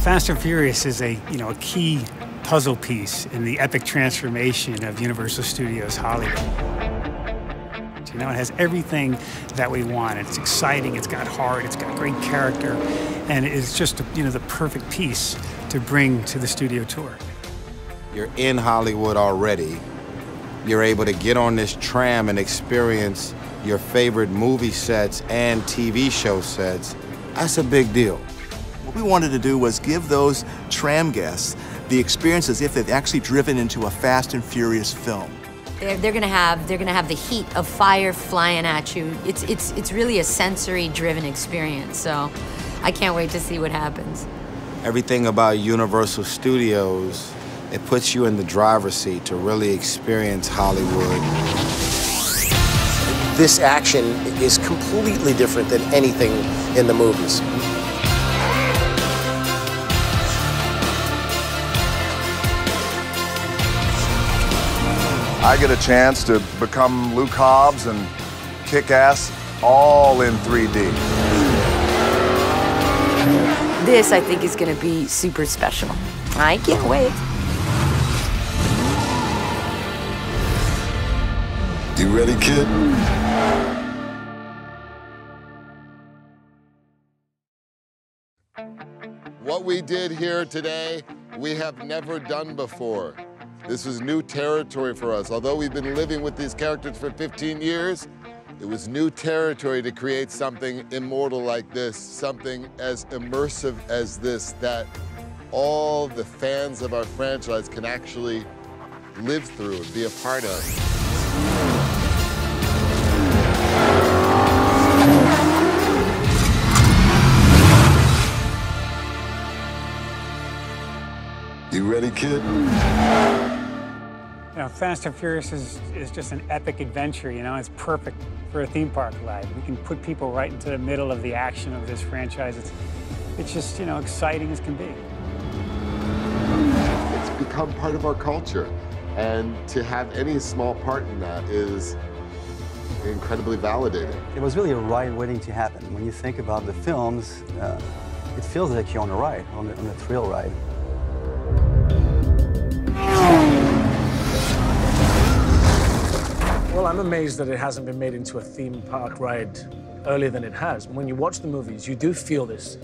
Fast and Furious is a key puzzle piece in the epic transformation of Universal Studios Hollywood. It has everything that we want. It's exciting, it's got heart, it's got great character, and it's just the perfect piece to bring to the studio tour. You're in Hollywood already. You're able to get on this tram and experience your favorite movie sets and TV show sets. That's a big deal. What we wanted to do was give those tram guests the experience as if they've actually driven into a Fast and Furious film. They're gonna have the heat of fire flying at you. It's really a sensory-driven experience. So I can't wait to see what happens. Everything about Universal Studios, it puts you in the driver's seat to really experience Hollywood. This action is completely different than anything in the movies. I get a chance to become Luke Hobbs and kick ass all in 3D. This, I think, is going to be super special. I can't wait. You ready, kid? What we did here today, we have never done before. This was new territory for us. Although we've been living with these characters for 15 years, it was new territory to create something immortal like this, something as immersive as this, that all the fans of our franchise can actually live through and be a part of. You ready, kid? Fast and Furious is just an epic adventure, It's perfect for a theme park ride. We can put people right into the middle of the action of this franchise. It's just, exciting as can be. It's become part of our culture, and to have any small part in that is incredibly validating. It was really a ride waiting to happen. When you think about the films, it feels like you're on a ride, on a thrill ride. Well, I'm amazed that it hasn't been made into a theme park ride earlier than it has. When you watch the movies, you do feel this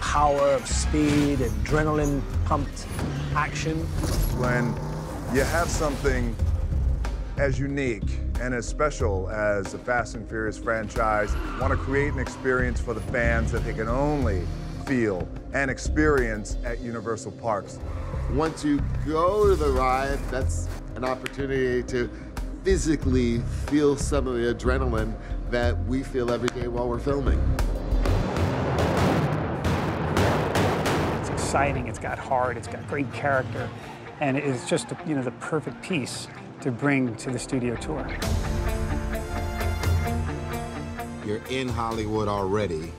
power of speed, adrenaline, pumped action. When you have something as unique and as special as the Fast and Furious franchise, want to create an experience for the fans that they can only feel and experience at Universal Parks. Once you go to the ride, that's an opportunity to physically feel some of the adrenaline that we feel every day while we're filming. It's exciting, it's got heart, it's got great character, and it's just the perfect piece to bring to the studio tour. You're in Hollywood already.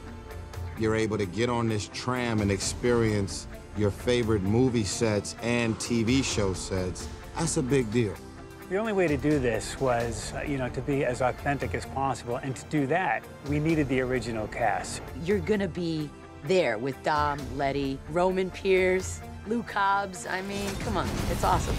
You're able to get on this tram and experience your favorite movie sets and TV show sets. That's a big deal. The only way to do this was, to be as authentic as possible, and to do that, we needed the original cast. You're gonna be there with Dom, Letty, Roman Pierce, Luke Hobbs. I mean, come on, it's awesome.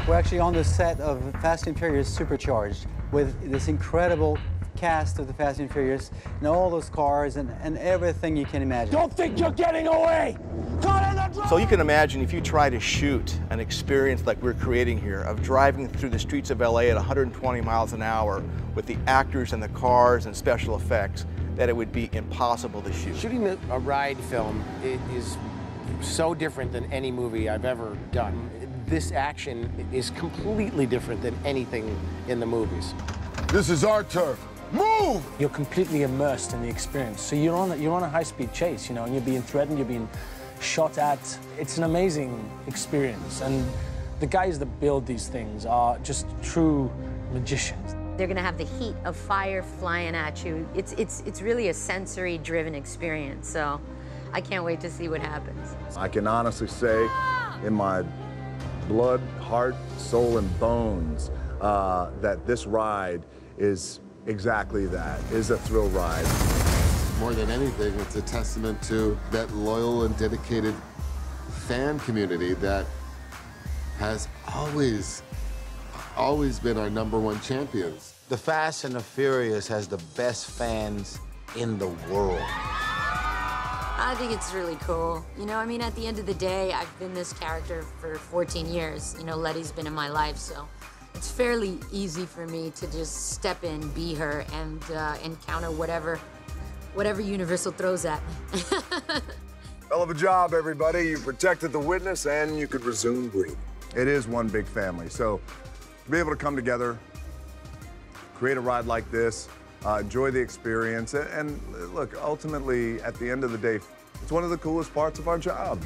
We're actually on the set of Fast and Furious Supercharged with this incredible cast of the Fast and Furious and all those cars and everything you can imagine. Don't think you're getting away! So you can imagine if you try to shoot an experience like we're creating here of driving through the streets of LA at 120 miles an hour with the actors and the cars and special effects, that it would be impossible to shoot. Shooting a ride film is so different than any movie I've ever done. This action is completely different than anything in the movies. This is our turf. Move! You're completely immersed in the experience. So you're on a high-speed chase, and you're being threatened, you're being shot at. It's an amazing experience, and the guys that build these things are just true magicians. They're gonna have the heat of fire flying at you. It's really a sensory-driven experience, so I can't wait to see what happens. I can honestly say in my blood, heart, soul, and bones that this ride is exactly that, is a thrill ride. More than anything, it's a testament to that loyal and dedicated fan community that has always been our #1 champions. The Fast and the Furious has the best fans in the world. I think it's really cool. You know, I mean, at the end of the day, I've been this character for 14 years. You know, Letty's been in my life, so it's fairly easy for me to just step in, be her, and encounter whatever Universal throws at me. Hell of a job, everybody. You protected the witness and you could resume breathing. It is one big family, so to be able to come together, create a ride like this, enjoy the experience, and look, ultimately, at the end of the day, it's one of the coolest parts of our job.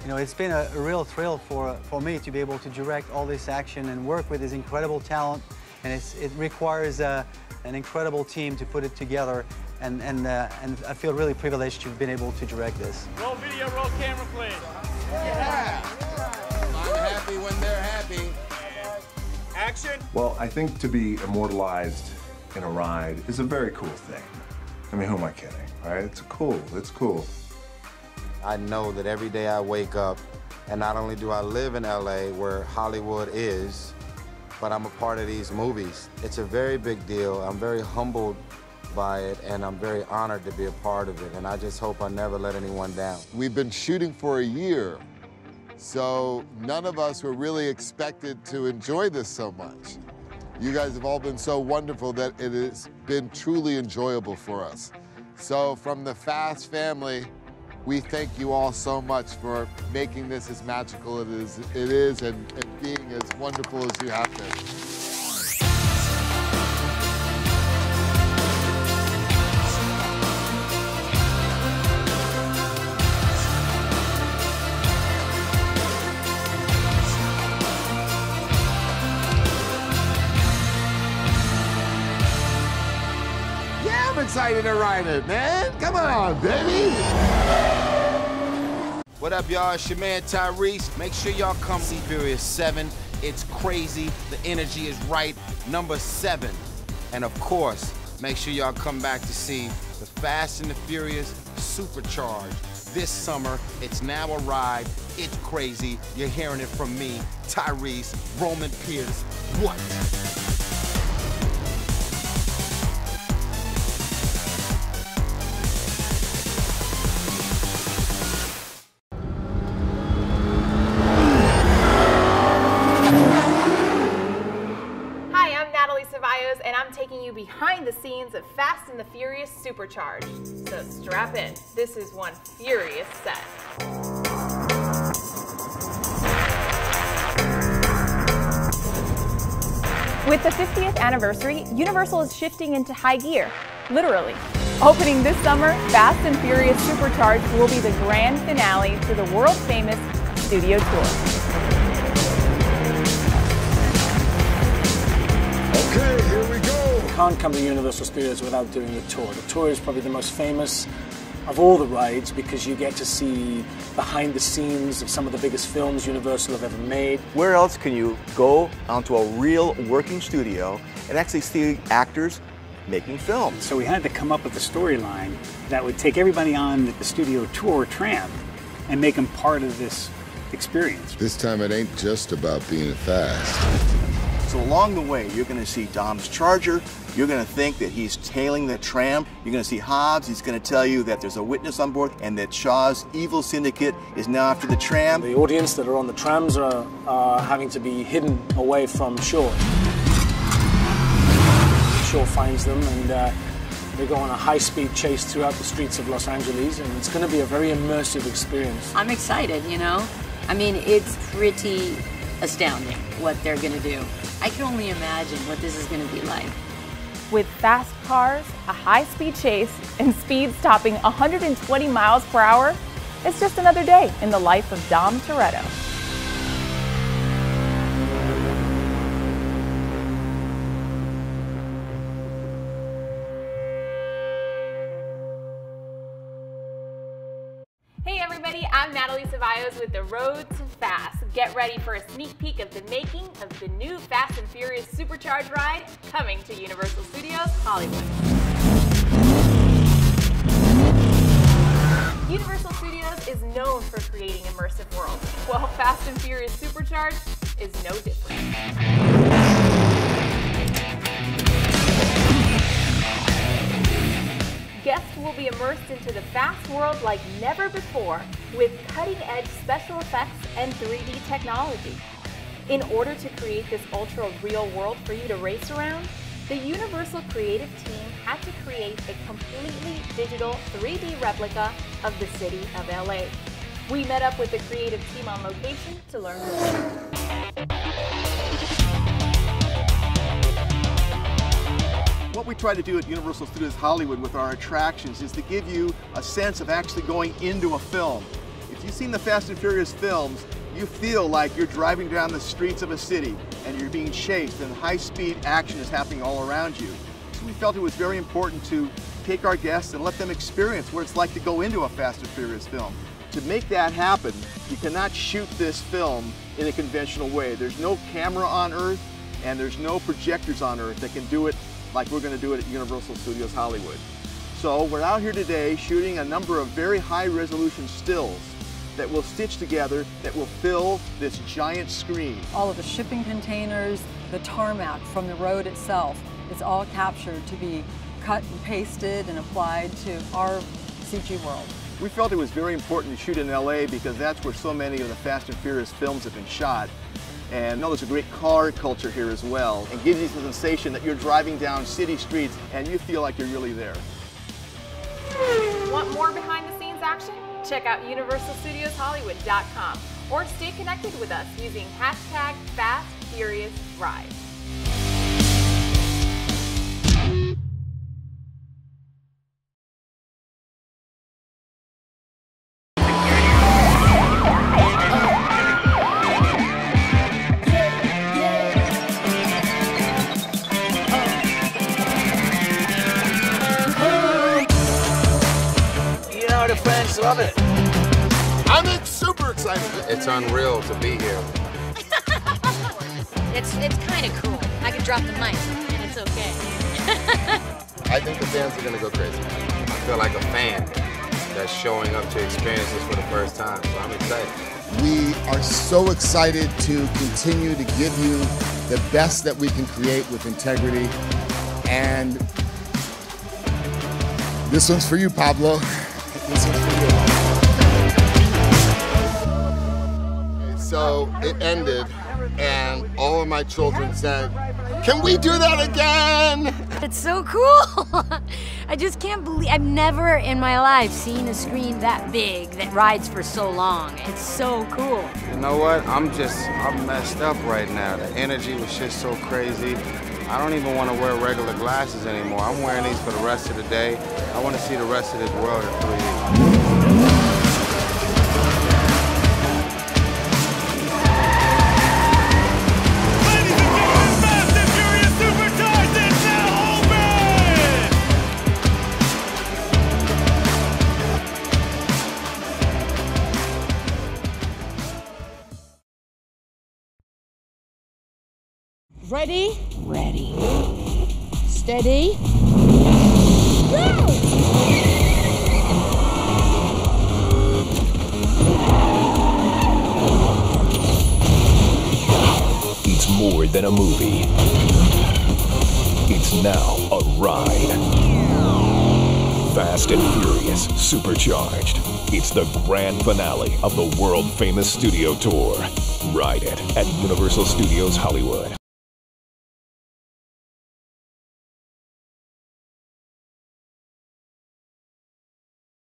You know, it's been a real thrill for me to be able to direct all this action and work with this incredible talent, and it requires an incredible team to put it together, and I feel really privileged to have been able to direct this. Roll video, roll camera, please. Yeah. I'm happy when they're happy. Action. Well, I think to be immortalized in a ride is a very cool thing. I mean, who am I kidding, right? It's cool. I know that every day I wake up, and not only do I live in LA, where Hollywood is, but I'm a part of these movies. It's a very big deal. I'm very humbled by it, and I'm very honored to be a part of it, and I just hope I never let anyone down. We've been shooting for a year, so none of us were really expected to enjoy this so much. You guys have all been so wonderful that it has been truly enjoyable for us. So from the Fast family, we thank you all so much for making this as magical as it is and being as wonderful as you have been. Yeah, I'm excited to ride it, man. Come on, baby. What up, y'all? It's your man Tyrese. Make sure y'all come see Furious 7. It's crazy. The energy is right. #7. And of course, make sure y'all come back to see the Fast and the Furious Supercharged. This summer, it's now a ride. It's crazy. You're hearing it from me, Tyrese, Roman Pierce. What? And I'm taking you behind the scenes of Fast and the Furious Supercharged. So strap in. This is one furious set. With the 50th anniversary, Universal is shifting into high gear, literally. Opening this summer, Fast and Furious Supercharged will be the grand finale to the world-famous studio tour. Okay, here we go. You can't come to Universal Studios without doing the tour. The tour is probably the most famous of all the rides because you get to see behind the scenes of some of the biggest films Universal have ever made. Where else can you go onto a real working studio and actually see actors making films? So we had to come up with a storyline that would take everybody on the studio tour tram and make them part of this experience. This time it ain't just about being fast. So along the way, you're going to see Dom's Charger. You're going to think that he's tailing the tram. You're going to see Hobbs. He's going to tell you that there's a witness on board and that Shaw's evil syndicate is now after the tram. The audience that are on the trams are having to be hidden away from Shaw. Shaw finds them and they go on a high-speed chase throughout the streets of Los Angeles, and it's going to be a very immersive experience. I'm excited, you know? I mean, it's pretty astounding what they're going to do. I can only imagine what this is going to be like. With fast cars, a high-speed chase, and speeds topping 120 miles per hour, it's just another day in the life of Dom Toretto. everybody, I'm Natalie Ceballos with The Road to Fast. Get ready for a sneak peek of the making of the new Fast and Furious Supercharged ride coming to Universal Studios Hollywood. Universal Studios is known for creating immersive worlds. Well, Fast and Furious Supercharged is no different. Guests will be immersed into the Fast world like never before with cutting-edge special effects and 3D technology. In order to create this ultra-real world for you to race around, the Universal creative team had to create a completely digital 3D replica of the city of LA. We met up with the creative team on location to learn more. What we try to do at Universal Studios Hollywood with our attractions is to give you a sense of actually going into a film. If you've seen the Fast and Furious films, you feel like you're driving down the streets of a city and you're being chased and high-speed action is happening all around you. So we felt it was very important to take our guests and let them experience what it's like to go into a Fast and Furious film. To make that happen, you cannot shoot this film in a conventional way. There's no camera on Earth and there's no projectors on Earth that can do it like we're going to do it at Universal Studios Hollywood. So we're out here today shooting a number of very high-resolution stills that will stitch together, that will fill this giant screen. All of the shipping containers, the tarmac from the road itself, it's all captured to be cut and pasted and applied to our CG world. We felt it was very important to shoot in LA because that's where so many of the Fast and Furious films have been shot. And I know there's a great car culture here as well. It gives you the sensation that you're driving down city streets and you feel like you're really there. Want more behind-the-scenes action? Check out UniversalStudiosHollywood.com or stay connected with us using #FastFuriousRide. Love it. I'm super excited. It's unreal to be here. It's kind of cool. I can drop the mic and it's okay. I think the fans are gonna go crazy. I feel like a fan that's showing up to experience this for the first time, so I'm excited. We are so excited to continue to give you the best that we can create with integrity. And this one's for you, Pablo. This one's for you. So it ended, and all of my children said, "Can we do that again?" It's so cool. I just can't believe, I've never in my life seen a screen that big that rides for so long. It's so cool. You know what? I'm messed up right now. The energy was just so crazy. I don't even want to wear regular glasses anymore. I'm wearing these for the rest of the day. I want to see the rest of this world in 3D. Ready? Ready. Steady. Go! It's more than a movie. It's now a ride. Fast and Furious Supercharged. It's the grand finale of the world-famous studio tour. Ride it at Universal Studios Hollywood.